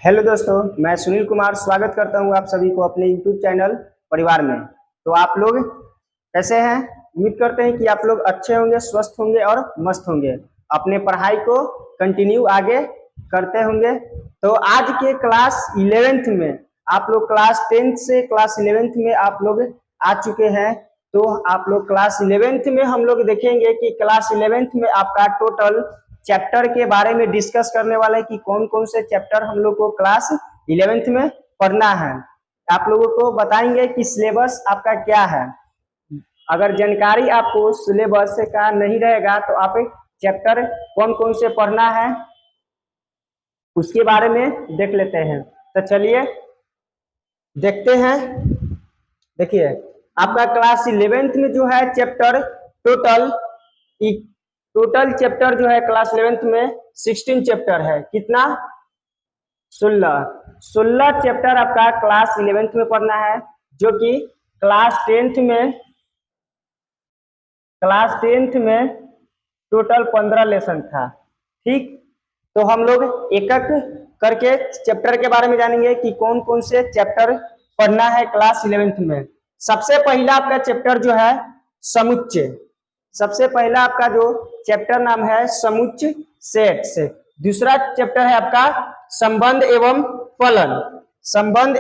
Hello दोस्तों, मैं सुनील कुमार स्वागत करता हूं आप सभी को अपने यूट्यूब चैनल परिवार में। तो आप लोग कैसे हैं? उम्मीद करते हैं कि आप लोग अच्छे होंगे, स्वस्थ होंगे और मस्त होंगे। अपने पढ़ाई को कंटिन्यू आगे करते होंगे। तो आज के क्लास 11th में आप लोग क्लास 10th से क्लास 11th में आप लोग आ चुके हैं। तो आप लोग क्लास 11th में हम लोग देखेंगे कि क्लास 11th में आपका टोटल चैप्टर के बारे में डिस्कस करने वाले हैं कि कौन कौन से चैप्टर हम लोग को क्लास 11th में पढ़ना है। आप लोगों को बताएंगे कि सिलेबस आपका क्या है। अगर जानकारी आपको सिलेबस का नहीं रहेगा तो आप चैप्टर कौन कौन से पढ़ना है उसके बारे में देख लेते हैं। तो चलिए देखते हैं। देखिए, आपका क्लास 11th में जो है चैप्टर टोटल चैप्टर जो है क्लास 11th में 16 चैप्टर है। कितना? 16 चैप्टर आपका क्लास 11th में पढ़ना है, जो कि क्लास 10th में टोटल 15 लेसन था। ठीक, तो हम लोग एक एक करके चैप्टर के बारे में जानेंगे कि कौन कौन से चैप्टर पढ़ना है क्लास 11th में। सबसे पहला आपका चैप्टर जो है समुच्चय। सबसे पहला आपका जो चैप्टर नाम है समुच्चय सेट्स। दूसरा चैप्टर है आपका संबंध एवं फलन। संबंध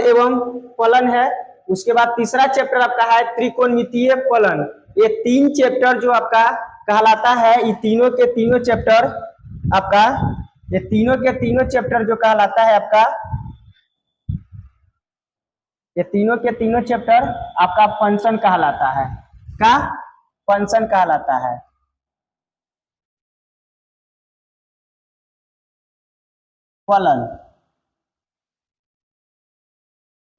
एवं फलन है। उसके बाद तीसरा चैप्टर आपका है त्रिकोणमितीय फलन। ये तीन चैप्टर जो आपका कहलाता है, ये तीनों के तीनों चैप्टर आपका, ये तीनों के तीनों चैप्टर जो कहलाता है आपका, ये तीनों के तीनों चैप्टर आपका फंक्शन कहलाता है। का फंक्शन कहलाता है। फलन,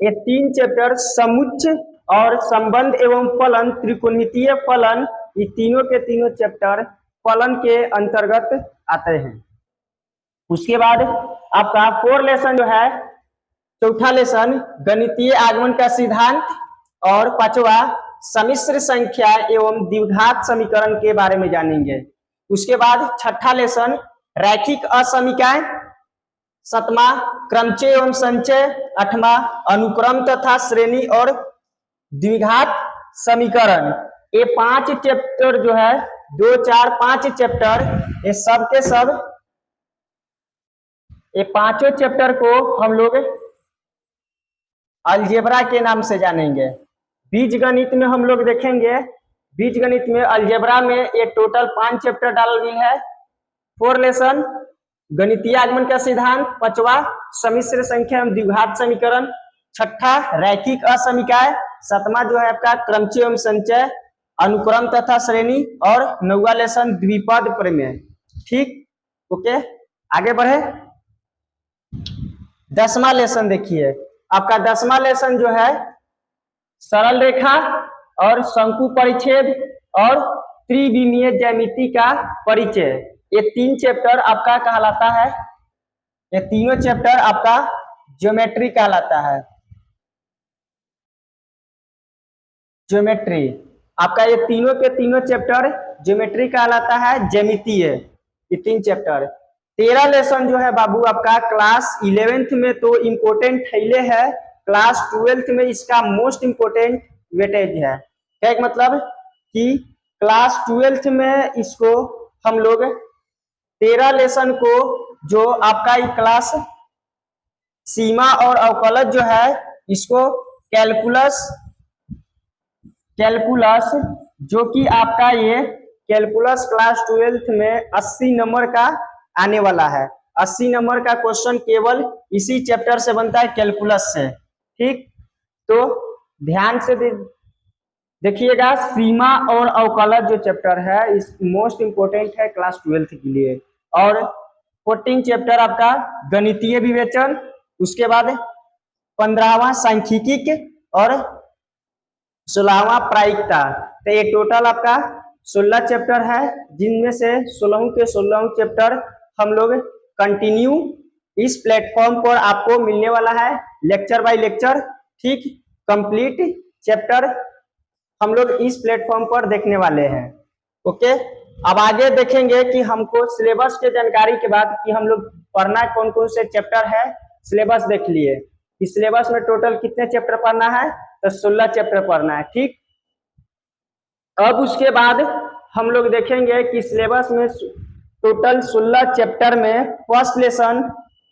ये तीन चैप्टर समुच्चय और संबंध एवं फलन, त्रिकोणमितीय फलन, ये तीनों के तीनों चैप्टर फलन के अंतर्गत आते हैं। उसके बाद आपका 4 लेसन जो है, चौथा लेसन गणितीय आगमन का सिद्धांत और पांचवा सम्मिश्र संख्या एवं द्विघात समीकरण के बारे में जानेंगे। उसके बाद छठा लेसन रैखिक असमीकाय, सातवां क्रमचय एवं संचय, आठवां अनुक्रम तथा श्रेणी और द्विघात समीकरण। ये 5 चैप्टर जो है, 2, 4, 5 चैप्टर, ये सब के सब, ये पांचों चैप्टर को हम लोग अलजेब्रा के नाम से जानेंगे। बीज गणित में हम लोग देखेंगे, बीज गणित में अलजेब्रा में ये टोटल 5 चैप्टर डाल गई है। 4 लेसन गणितीय आगमन का सिद्धांत, पांचवा सम्मिश्र संख्या एवं द्विघात समीकरण, छठा रैखिक असमीकाय, सातवां जो है आपका क्रमचय एवं संचय, अनुक्रम तथा श्रेणी, और 9वां लेसन द्विपद प्रमेय। ठीक, ओके, आगे बढ़े। 10वां लेसन देखिए, आपका 10वां लेसन जो है सरल रेखा और शंकु परिच्छेद और त्रिविमीय ज्यामिति का परिचय। ये 3 चैप्टर आपका कहलाता है, ये तीनों चैप्टर आपका ज्योमेट्री कहलाता है। ज्योमेट्री आपका, ये तीनों के तीनों चैप्टर ज्योमेट्री कहलाता है, ज्यामितीय, ये 3 चैप्टर। 13 लेसन जो है बाबू आपका क्लास 11th में तो इम्पोर्टेंट थैले है, क्लास 12th में इसका मोस्ट इम्पोर्टेंट वेटेज है। क्या मतलब कि क्लास 12th में इसको हम लोग 13 लेसन को, जो आपका क्लास सीमा और अवकलज जो है, इसको कैलकुलस जो कि आपका ये कैलकुलस क्लास 12th में 80 नंबर का आने वाला है। 80 नंबर का क्वेश्चन केवल इसी चैप्टर से बनता है, कैलकुलस से। ठीक, तो ध्यान से देखिएगा, सीमा और अवकलज जो चैप्टर है इस मोस्ट इंपोर्टेंट है क्लास 12th के लिए। और 14 चैप्टर आपका गणितीय विवेचन, उसके बाद 15वां सांख्यिकी और 16वां प्रायिकता। तो ये टोटल आपका 16 चैप्टर है, जिनमें से 16 के 16 चैप्टर हम लोग कंटिन्यू इस प्लेटफॉर्म पर आपको मिलने वाला है, लेक्चर बाय लेक्चर। ठीक, कंप्लीट चैप्टर हम लोग इस प्लेटफॉर्म पर देखने वाले हैं। ओके, अब आगे देखेंगे कि हमको सिलेबस के जानकारी के बाद कि हम लोग पढ़ना कौन कौन से चैप्टर है। सिलेबस देख लिए कि सिलेबस में टोटल कितने चैप्टर पढ़ना है, तो 16 चैप्टर पढ़ना है। ठीक, अब उसके बाद हम लोग देखेंगे कि सिलेबस में टोटल 16 चैप्टर में फर्स्ट लेसन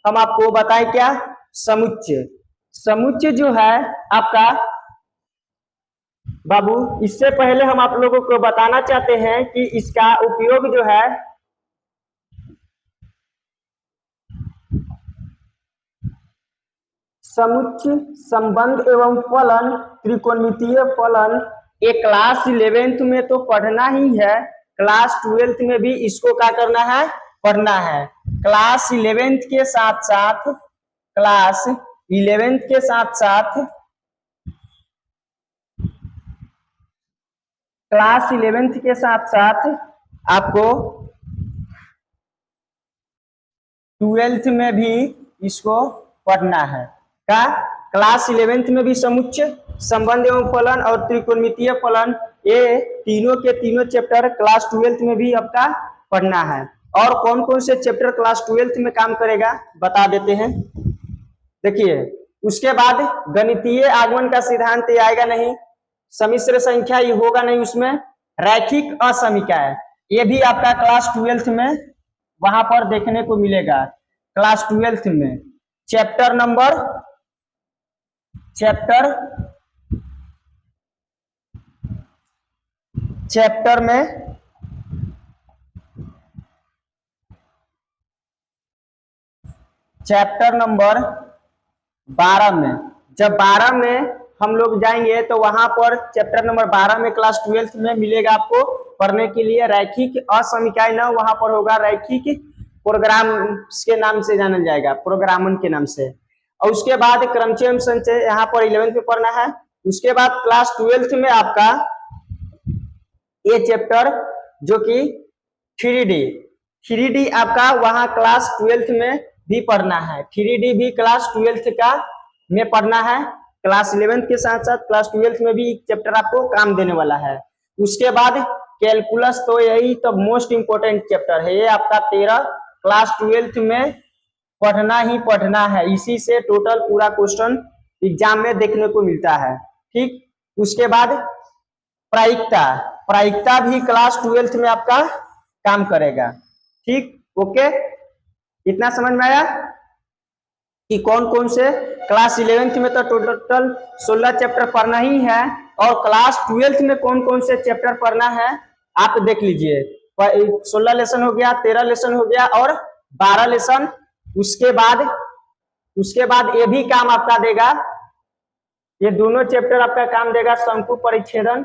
हम आपको बताएं क्या, समुच्चय। समुच्चय जो है आपका बाबू, इससे पहले हम आप लोगों को बताना चाहते हैं कि इसका उपयोग जो है समुच्चय, संबंध एवं फलन, त्रिकोणमितीय फलन, ये क्लास 11th में तो पढ़ना ही है, क्लास 12th में भी इसको क्या करना है, पढ़ना है। क्लास 11th के साथ साथ क्लास 11th के साथ साथ क्लास 11th के साथ साथ आपको 12th में भी इसको पढ़ना है। का क्लास 11th में भी समुच्चय, संबंध एवं फलन और त्रिकोणमितीय फलन, ये तीनों के तीनों चैप्टर क्लास 12th में भी आपका पढ़ना है। और कौन कौन से चैप्टर क्लास 12th में काम करेगा बता देते हैं। देखिए, उसके बाद गणितीय आगमन का सिद्धांत आएगा नहीं, सम्मिश्र संख्या ये होगा नहीं, उसमें रैखिक असमीकाय ये भी आपका क्लास 12th में वहां पर देखने को मिलेगा। क्लास 12th में चैप्टर नंबर 12 में, जब 12 में हम लोग जाएंगे तो वहां पर चैप्टर नंबर 12 में क्लास 12th में मिलेगा आपको पढ़ने के लिए रैखिक असमीकाय, न वहां पर होगा रैखिक प्रोग्राम के नाम से जाना जाएगा, प्रोग्रामन के नाम से। और उसके बाद क्रमचय एवं संचय यहाँ पर 11th में पढ़ना है। उसके बाद क्लास 12th में आपका ये चैप्टर जो कि 3D आपका वहां क्लास 12th में भी पढ़ना है। 3D भी क्लास 12th का में पढ़ना है। क्लास 11th के साथ साथ क्लास 12th में भी चैप्टर आपको काम देने वाला है। उसके बाद कैलकुलस, तो यही तो मोस्ट इंपोर्टेंट चैप्टर है, ये आपका 13 क्लास 12th में पढ़ना ही पढ़ना है। इसी से टोटल पूरा क्वेश्चन एग्जाम में देखने को मिलता है। ठीक, उसके बाद प्रायिकता भी क्लास 12th में आपका काम करेगा। ठीक, ओके, इतना समझ में आया कि कौन कौन से क्लास 11th में तो टोटल 16 चैप्टर पढ़ना ही है, और क्लास 12th में कौन कौन से चैप्टर पढ़ना है आप देख लीजिए। 16 लेसन हो गया, 13 लेसन हो गया और 12 लेसन। उसके बाद ये भी काम आपका देगा, ये दोनों चैप्टर आपका काम देगा, शंकु परिच्छेदन,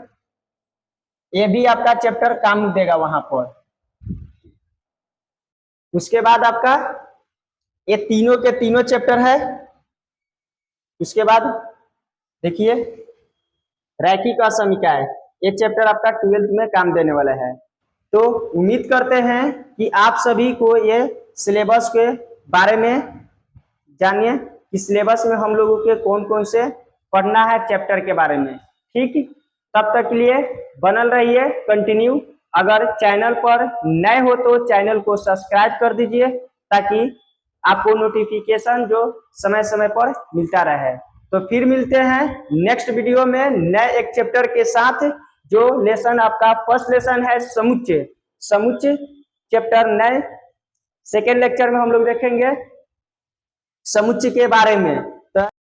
ये भी आपका चैप्टर काम देगा वहां पर। उसके बाद आपका ये तीनों के तीनों चैप्टर है। उसके बाद देखिए रैखिक असमीकाय, ये चैप्टर आपका 12th में काम देने वाला है। तो उम्मीद करते हैं कि आप सभी को ये सिलेबस के बारे में जानिए कि सिलेबस में हम लोगों के कौन कौन से पढ़ना है चैप्टर के बारे में। ठीक, तब तक के लिए बनल रहिए, कंटिन्यू। अगर चैनल पर नए हो तो चैनल को सब्सक्राइब कर दीजिए ताकि आपको नोटिफिकेशन जो समय समय पर मिलता रहे। तो फिर मिलते हैं नेक्स्ट वीडियो में नए एक चैप्टर के साथ, जो लेसन आपका फर्स्ट लेसन है समुच्चय चैप्टर। नए सेकेंड लेक्चर में हम लोग देखेंगे समुच्चय के बारे में।